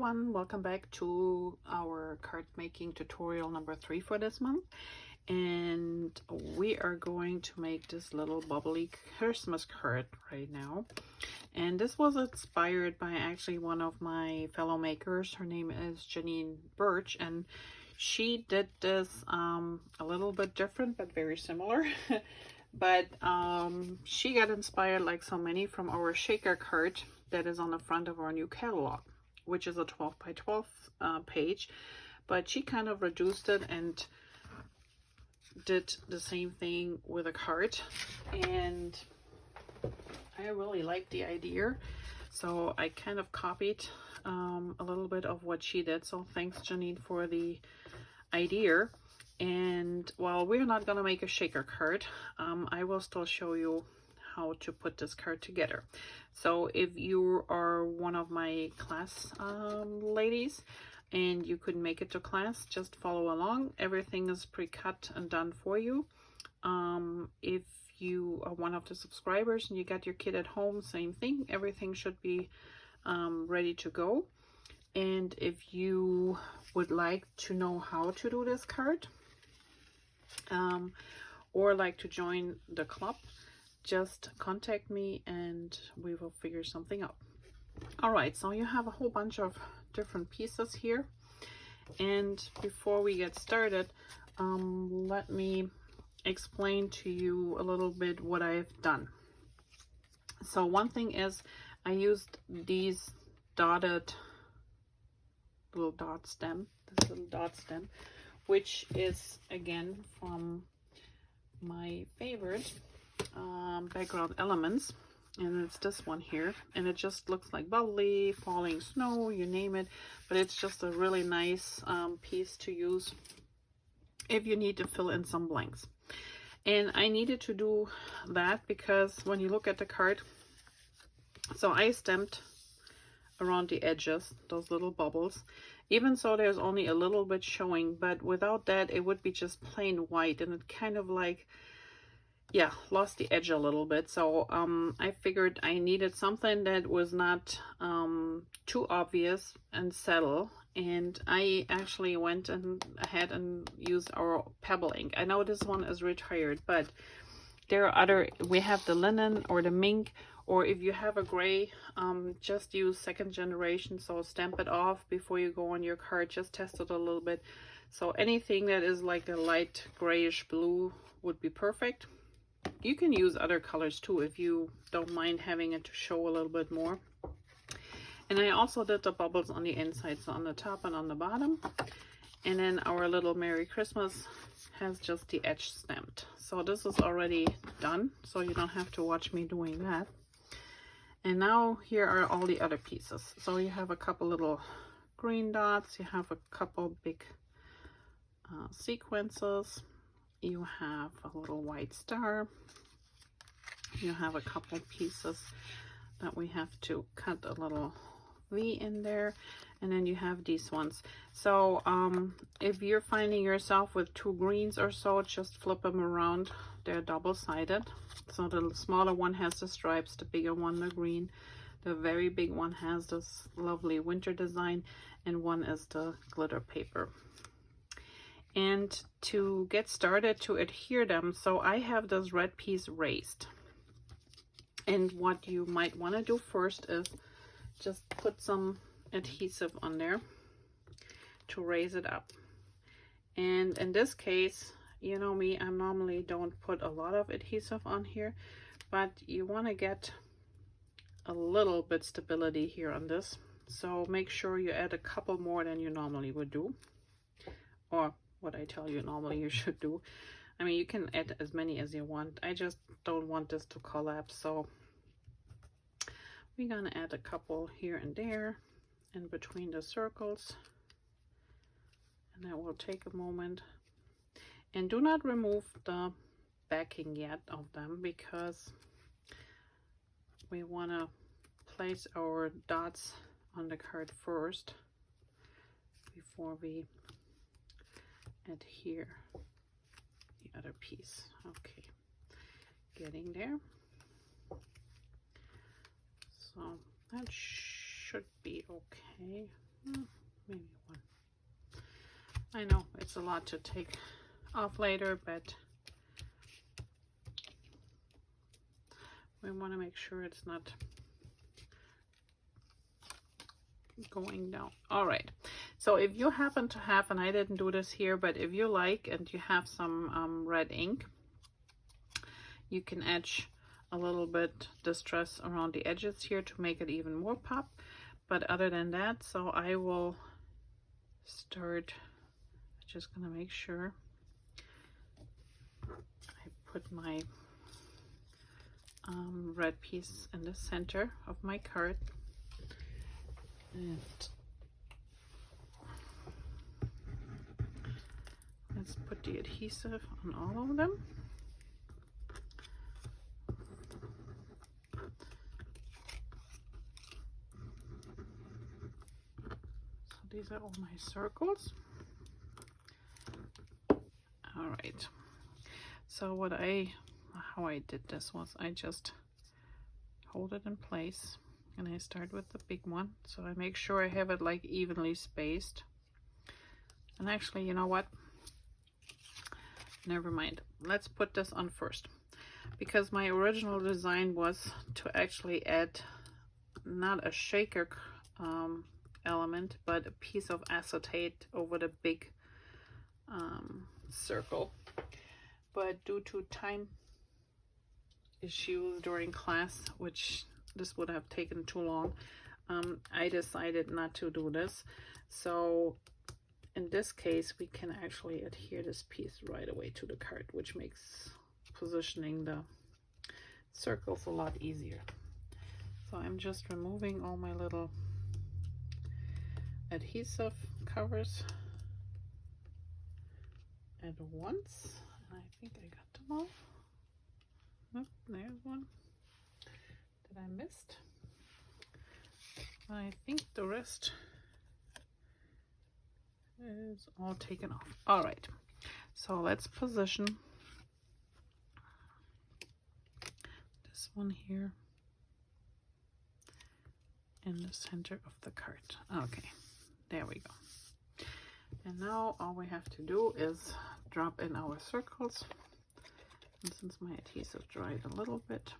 everyone, welcome back to our card making tutorial number 3 for this month. And we are going to make this little bubbly Christmas card right now. And this was inspired by actually one of my fellow makers. Her name is Jeanie Burch, and she did this a little bit different but very similar. But she got inspired, like so many, from our shaker card that is on the front of our new catalog, which is a 12 by 12 page, but she kind of reduced it and did the same thing with a card, and I really liked the idea, so I kind of copied a little bit of what she did. So thanks, Janine, for the idea. And while we're not gonna make a shaker card, I will still show you how to put this card together. So if you are one of my class ladies and you couldn't make it to class, just follow along. Everything is pre-cut and done for you. If you are one of the subscribers and you got your kid at home, same thing. Everything should be ready to go. And if you would like to know how to do this card, or like to join the club, just contact me and we will figure something out. All right, so you have a whole bunch of different pieces here, and before we get started, let me explain to you a little bit what I've done. So one thing is, I used these dotted little dot stem, this little dot stem, which is again from my favorite background elements, and it's this one here, and it just looks like bubbly, falling snow, you name it, but it's just a really nice piece to use if you need to fill in some blanks. And I needed to do that because when you look at the card, so I stamped around the edges, those little bubbles. Even so, there's only a little bit showing, but without that it would be just plain white, and it kind of like, yeah, lost the edge a little bit. So I figured I needed something that was not too obvious and subtle, and I actually went ahead and used our Pebble ink. I know this one is retired, but there are other, we have the linen or the mink, or if you have a gray, just use second generation. So stamp it off before you go on your card, just test it a little bit. So anything that is like a light grayish blue would be perfect. You can use other colors too if you don't mind having it to show a little bit more. And I also did the bubbles on the inside, so on the top and on the bottom. And then our little Merry Christmas has just the edge stamped. So this is already done, so you don't have to watch me doing that. And now here are all the other pieces. So you have a couple little green dots, you have a couple big sequences, you have a little white star, you have a couple pieces that we have to cut a little V in there, and then you have these ones. So if you're finding yourself with two greens or so, just flip them around. They're double-sided. So the smaller one has the stripes, the bigger one the green, the very big one has this lovely winter design, and one is the glitter paper. And to get started, to adhere them, so I have this red piece raised, and what you might want to do first is just put some adhesive on there to raise it up. And in this case, you know me, I normally don't put a lot of adhesive on here, but you want to get a little bit stability here on this, so make sure you add a couple more than you normally would do, or what I tell you normally you should do. I mean, you can add as many as you want. I just don't want this to collapse, so we're gonna add a couple here and there in between the circles, and that will take a moment. And do not remove the backing yet of them, because we want to place our dots on the card first before we adhere the other piece. Okay, getting there. So that should be okay. Maybe one. I know it's a lot to take off later, but we want to make sure it's not going down. All right, so if you happen to have, and I didn't do this here, but if you like and you have some red ink, you can etch a little bit distress around the edges here to make it even more pop. But other than that, so I will start, just gonna make sure I put my red piece in the center of my card, and let's put the adhesive on all of them. So these are all my circles. All right, so how I did this was I just hold it in place, and I start with the big one, so I make sure I have it like evenly spaced. And actually, you know what, never mind, let's put this on first, because my original design was to actually add not a shaker element, but a piece of acetate over the big circle. But due to time issues during class, which this would have taken too long, I decided not to do this. So in this case, we can actually adhere this piece right away to the card, which makes positioning the circles a lot easier. So I'm just removing all my little adhesive covers at once. And I think I got them all. Oh, there's one that I missed. I think the rest is all taken off. All right, so let's position this one here in the center of the card. Okay, there we go. And now all we have to do is drop in our circles. And since my adhesive dried a little bit,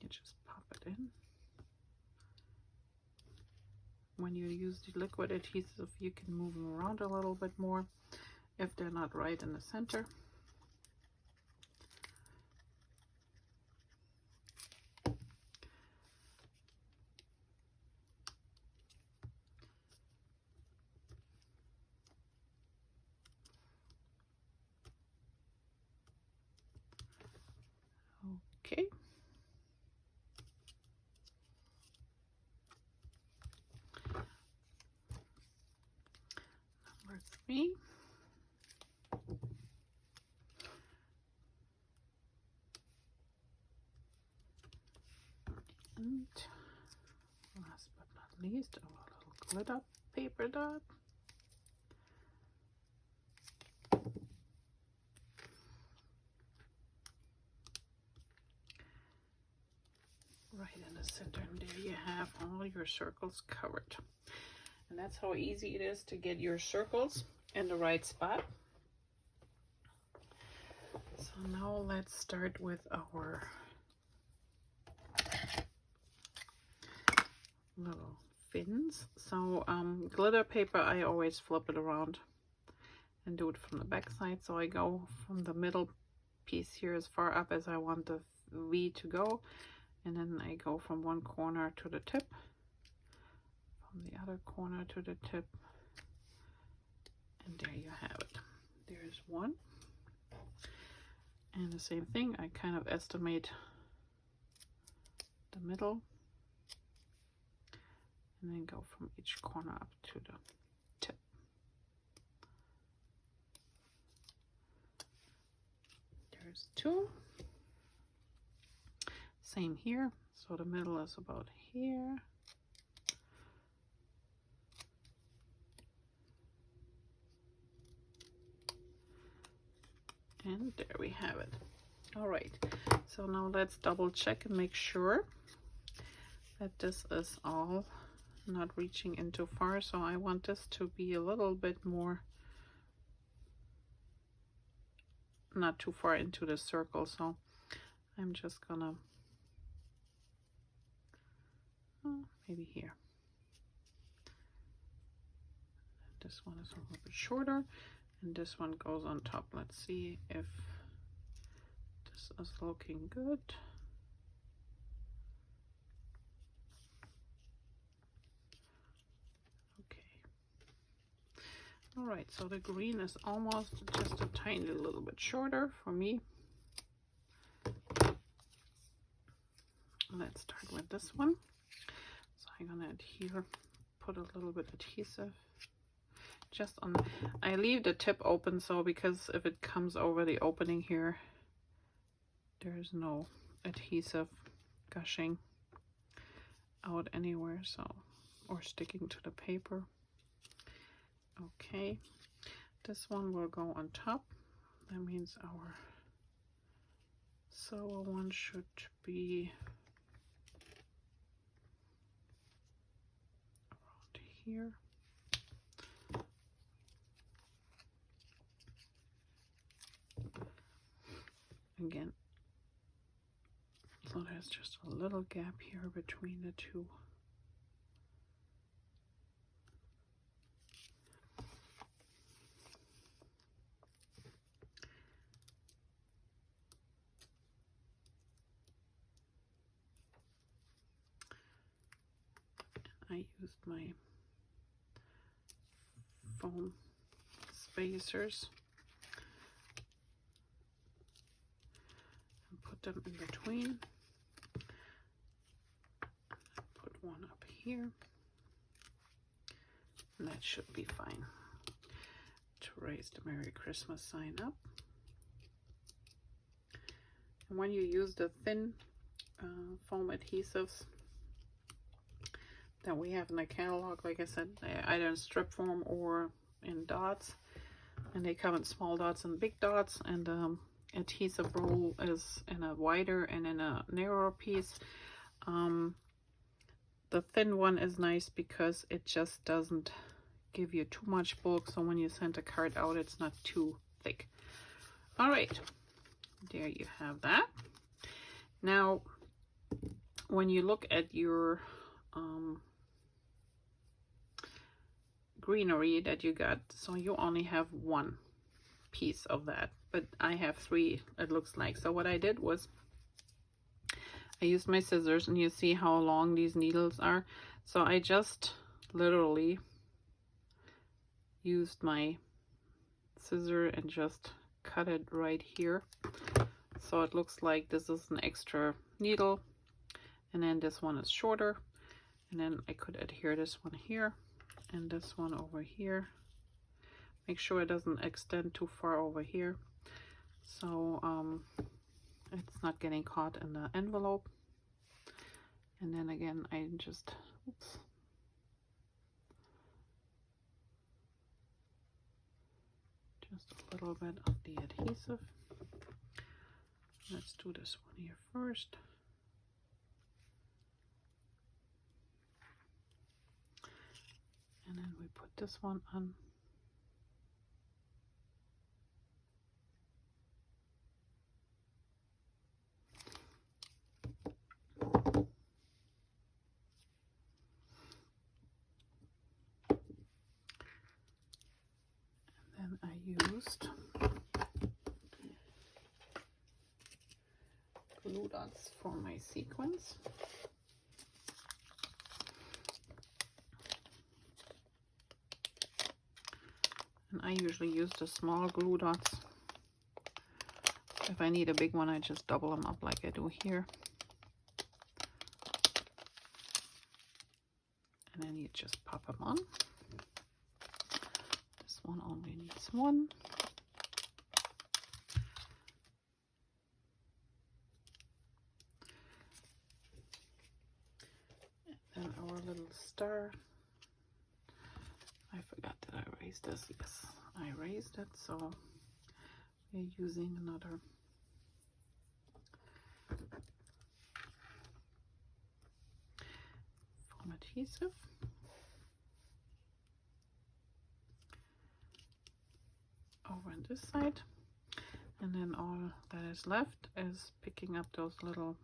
you just pop it in. When you use the liquid adhesive, you can move them around a little bit more if they're not right in the center. Okay. Number 3. And last but not least, our little glitter paper dot. Right in the center, and there you have all your circles covered. And that's how easy it is to get your circles in the right spot. So now let's start with our little fins. So glitter paper, I always flip it around and do it from the back side. So I go from the middle piece here as far up as I want the V to go, and then I go from one corner to the tip, from the other corner to the tip, and there you have it. There's one. And the same thing, I kind of estimate the middle, and then go from each corner up to the tip. There's 2. Same here, so the middle is about here. And there we have it. All right, so now let's double check and make sure that this is all not reaching in too far. So I want this to be a little bit more, not too far into the circle. So I'm just gonna, maybe here. This one is a little bit shorter, and this one goes on top. Let's see if this is looking good. All right, so the green is almost just a tiny little bit shorter for me. Let's start with this one. So I'm gonna adhere, put a little bit adhesive just on. I leave the tip open, so because if it comes over the opening here, there's no adhesive gushing out anywhere, so, or sticking to the paper. Okay, this one will go on top. That means our silver one should be around here. Again, so there's just a little gap here between the two. I used my foam spacers and put them in between. Put one up here, and that should be fine to raise the Merry Christmas sign up. And when you use the thin foam adhesives that we have in the catalog, like I said, either in strip form or in dots, and they come in small dots and big dots, and adhesive roll is in a wider and in a narrower piece. The thin one is nice because it just doesn't give you too much bulk, so when you send a card out, it's not too thick. All right, there you have that. Now, when you look at your greenery that you got, so you only have one piece of that, but I have three, it looks like. So what I did was I used my scissors, and you see how long these needles are. So I just literally used my scissor and just cut it right here. So it looks like this is an extra needle, and then this one is shorter, and then I could adhere this one here and this one over here. Make sure it doesn't extend too far over here, so it's not getting caught in the envelope. And then again, I just, oops, just a little bit of the adhesive. Let's do this one here first. And then we put this one on. And then I used glue dots for my sequins. And I usually use the small glue dots. If I need a big one, I just double them up like I do here. And then you just pop them on. This one only needs one. And then our little star. I forgot that I raised this. Yes, I raised it, so we're using another some adhesive. Over on this side. And then all that is left is picking up those little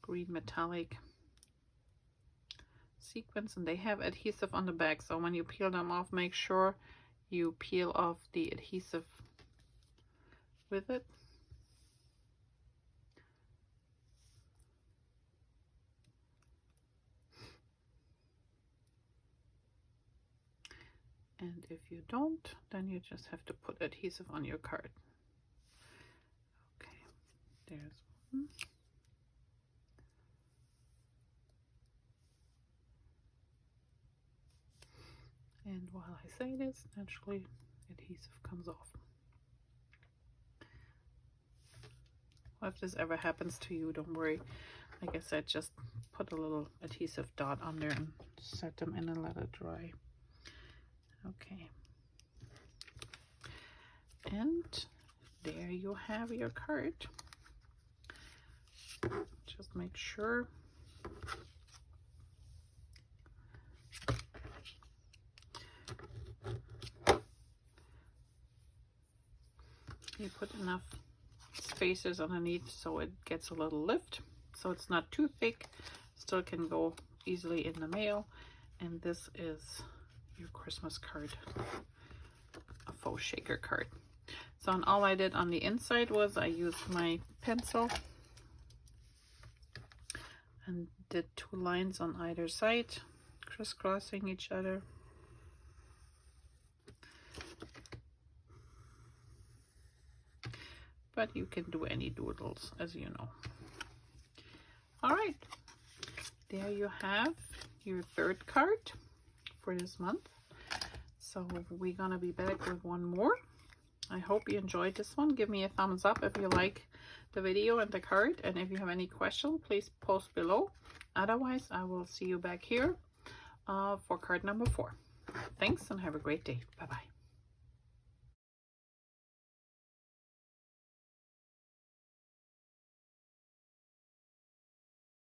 green metallic sequins, and they have adhesive on the back, so when you peel them off, make sure you peel off the adhesive with it. And if you don't, then you just have to put adhesive on your card. Okay, there's one. And while I say this, naturally adhesive comes off. Well, if this ever happens to you, don't worry. Like I said, just put a little adhesive dot on there and set them in and let it dry. Okay. And there you have your card. Just make sure you put enough spaces underneath so it gets a little lift, so it's not too thick, still can go easily in the mail. And this is your Christmas card, a faux shaker card. So, and all I did on the inside was I used my pencil and did 2 lines on either side, crisscrossing each other. But you can do any doodles, as you know. All right, there you have your 3rd card for this month. So we're gonna be back with one more. I hope you enjoyed this one. Give me a thumbs up if you like the video and the card, and if you have any questions, please post below. Otherwise, I will see you back here for card number 4. Thanks and have a great day. Bye bye.